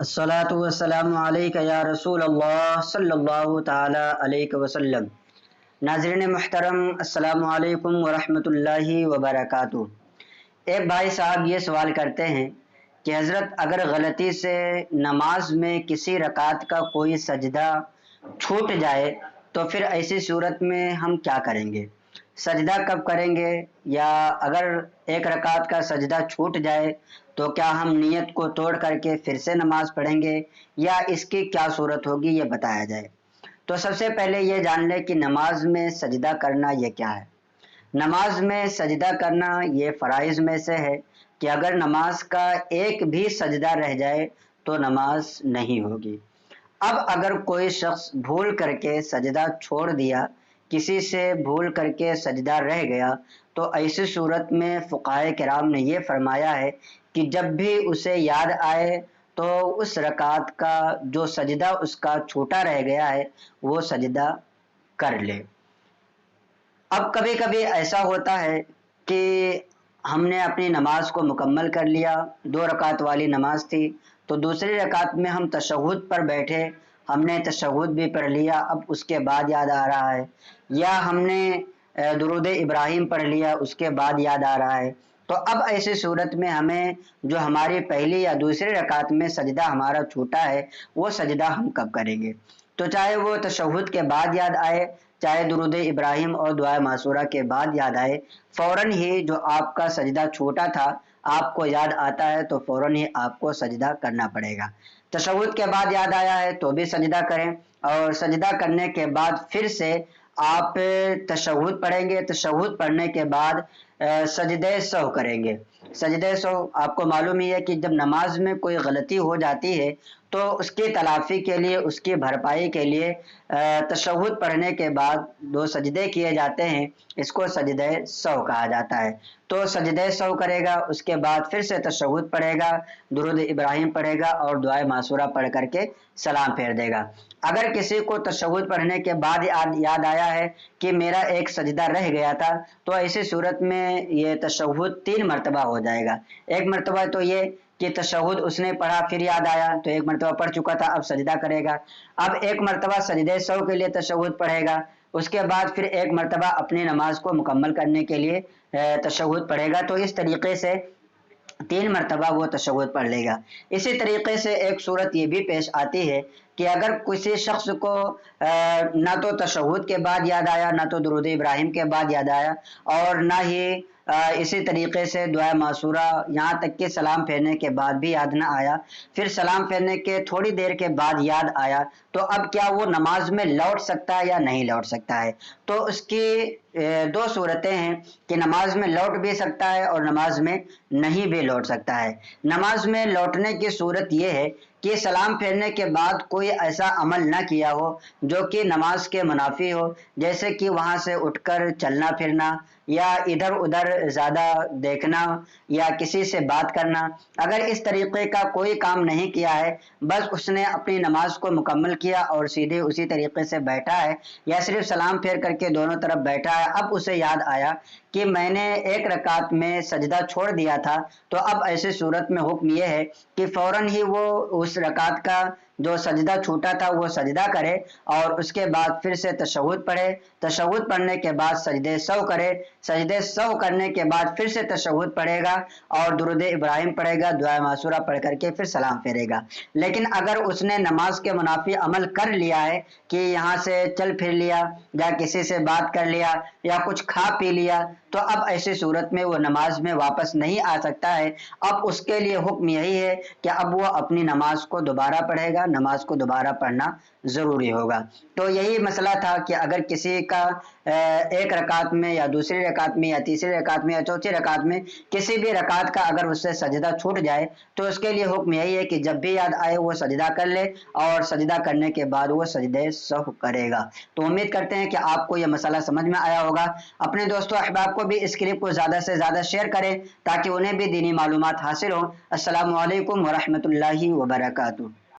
الصلاۃ والسلام علیک یا رسول اللہ صلی اللہ تعالی علیہ وسلم۔ ناظرین محترم، السلام علیکم ورحمۃ اللہ وبرکاتہ۔ ایک بھائی صاحب یہ سوال کرتے ہیں کہ حضرت اگر غلطی سے نماز میں کسی رکعت کا کوئی سجدہ چھوٹ جائے تو پھر ایسی صورت میں ہم کیا کریں گے؟ سجدہ کب کریں گے؟ یا اگر ایک رکعت کا سجدہ چھوٹ جائے تو کیا ہم نیت کو توڑ کر کے پھر سے نماز پڑھیں گے یا اس کی کیا صورت ہوگی، یہ بتایا جائے۔ تو سب سے پہلے یہ جان لیں کہ نماز میں سجدہ کرنا یہ کیا ہے۔ نماز میں سجدہ کرنا یہ فرائض میں سے ہے کہ اگر نماز کا ایک بھی سجدہ رہ جائے تو نماز نہیں ہوگی۔ اب اگر کوئی شخص بھول کر کے سجدہ چھوڑ دیا، کسی سے بھول کر کے سجدہ رہ گیا، تو ایسی صورت میں فقہائے کرام نے یہ فرمایا ہے کہ جب بھی اسے یاد آئے تو اس رکعت کا جو سجدہ اس کا چھوٹا رہ گیا ہے وہ سجدہ کر لے۔ اب کبھی کبھی ایسا ہوتا ہے کہ ہم نے اپنی نماز کو مکمل کر لیا، 2 رکعت والی نماز تھی، تو دوسری رکعت میں ہم تشہد پر بیٹھے، ہم نے تشہد بھی پڑھ لیا، اب اس کے بعد یاد آ رہا ہے، یا ہم نے درود ابراہیم پڑھ لیا، اس کے بعد یاد آ رہا ہے، تو اب ایسی صورت میں ہمیں جو ہماری پہلی یا دوسری رکعت میں سجدہ ہمارا چھوٹا ہے وہ سجدہ ہم کب کریں گے؟ تو چاہے وہ تشہد کے بعد یاد آئے، چاہے درود ابراہیم اور دعائے معصورہ کے بعد یاد آئے، فوراً ہی جو آپ کا سجدہ چھوٹا تھا آپ کو یاد آتا ہے تو فوراً ہی آپ کو سجدہ کرنا پڑے گا۔ تشہد کے بعد یاد آیا ہے تو بھی سجدہ کریں، اور سجدہ کرنے کے بعد پھر سے آپ تشہد پڑھیں گے، تشہد پڑھنے کے بعد سجدہ سہو کریں گے۔ سجدہ سہو آپ کو معلوم ہی ہے کہ جب نماز میں کوئی غلطی ہو جاتی ہے تو اس کی تلافی کے لیے، اس کی بھرپائی کے لیے تشہد پڑھنے کے بعد 2 سجدے کیے جاتے ہیں، اس کو سجدہ سہو کہا جاتا ہے۔ تو سجدہ سہو کرے گا، اس کے بعد پھر سے تشہد پڑھے گا، درود ابراہیم پڑھے گا اور دعائے معصورہ پڑھ کر کے سلام پھیر دے گا۔ اگر کسی کو تشہد پڑھنے کے بعد یاد آیا ہے کہ میرا ایک سجدہ رہ گیا تھا تو ایسی صورت میں یہ تشہد 3 مرتبہ ہو جائے گا۔ ایک مرتبہ تو یہ کہ تشہد اس نے پڑھا، پھر یاد آیا تو ایک مرتبہ پڑھ چکا تھا، اب سجدہ کرے گا۔ اب ایک مرتبہ سجدہ سہو کے لیے تشہد پڑھے گا، اس کے بعد پھر ایک مرتبہ اپنی نماز کو مکمل کرنے کے لیے تشہد پڑھے گا۔ تو اس طریقے سے 3 مرتبہ وہ تشہد پڑھ لے گا۔ اسی طریقے سے ایک صورت یہ بھی پیش آتی ہے کہ اگر کسی شخص کو نہ تو تشہد کے بعد یاد آیا، نہ تو درود ابراہیم کے بعد یاد آیا، اور نہ ہی اسی طریقے سے دعائے معصورہ، یہاں تک کہ سلام پھیرنے کے بعد بھی یاد نہ آیا، پھر سلام پھیرنے کے تھوڑی دیر کے بعد یاد آیا، تو اب کیا وہ نماز میں لوٹ سکتا ہے یا نہیں لوٹ سکتا ہے؟ تو اس کی 2 صورتیں ہیں کہ نماز میں لوٹ بھی سکتا ہے اور نماز میں نہیں بھی لوٹ سکتا ہے۔ نماز میں لوٹنے کی صورت یہ ہے کہ سلام پھیرنے کے بعد کوئی ایسا عمل نہ کیا ہو جو کہ نماز کے منافی ہو، جیسے کہ وہاں سے اٹھ کر چلنا پھرنا، یا ادھر ادھر زیادہ دیکھنا، یا کسی سے بات کرنا۔ اگر اس طریقے کا کوئی کام نہیں کیا ہے، بس اس نے اپنی نماز کو مکمل کیا اور سیدھے اسی طریقے سے بیٹھا ہے، یا صرف سلام پھیر کر کے دونوں طرف بیٹھا ہے، اب اسے یاد آیا کہ میں نے ایک رکعت میں سجدہ چھوڑ دیا تھا، تو اب ایسی صورت میں حکم یہ ہے کہ فوراً ہی وہ اس رکعت کا جو سجدہ چھوٹا تھا وہ سجدہ کرے، اور اس کے بعد پھر سے تشہد پڑھے، تشہد پڑھنے کے بعد سجدہ سہو کرے، سجدہ سہو کرنے کے بعد پھر سے تشہد پڑھے گا اور درود ابراہیم پڑھے گا، دعائے معصورہ پڑھ کر کے پھر سلام پھیرے گا۔ لیکن اگر اس نے نماز کے منافی عمل کر لیا ہے کہ یہاں سے چل پھر لیا، یا کسی سے بات کر لیا، یا کچھ کھا پی لیا، تو اب ایسی صورت میں وہ نماز میں واپس نہیں آ سکتا ہے۔ اب اس کے لیے حکم یہی ہے کہ اب وہ اپنی نماز کو دوبارہ پڑھے گا، نماز کو دوبارہ پڑھنا ضروری ہوگا۔ تو یہی مسئلہ تھا کہ اگر کسی کا ایک رکعت میں یا دوسری رکعت میں یا تیسری رکعت میں یا چوتھی رکعت میں کسی بھی رکعت کا اگر اس سے سجدہ چھوٹ جائے تو اس کے لیے حکم یہی ہے کہ جب بھی یاد آئے وہ سجدہ کر لے، اور سجدہ کرنے کے بعد وہ سجدہ سہو کرے گا۔ تو امید کرتے ہیں کہ آپ کو یہ مسئلہ سمجھ میں آیا ہوگا۔ اپنے دوستوں احباب کو بھی اس کلپ کو زیادہ سے زیادہ شیئر کریں تاکہ انہیں بھی دینی معلومات حاصل ہوں۔ السلام علیکم ورحمۃ اللہ وبرکاتہ۔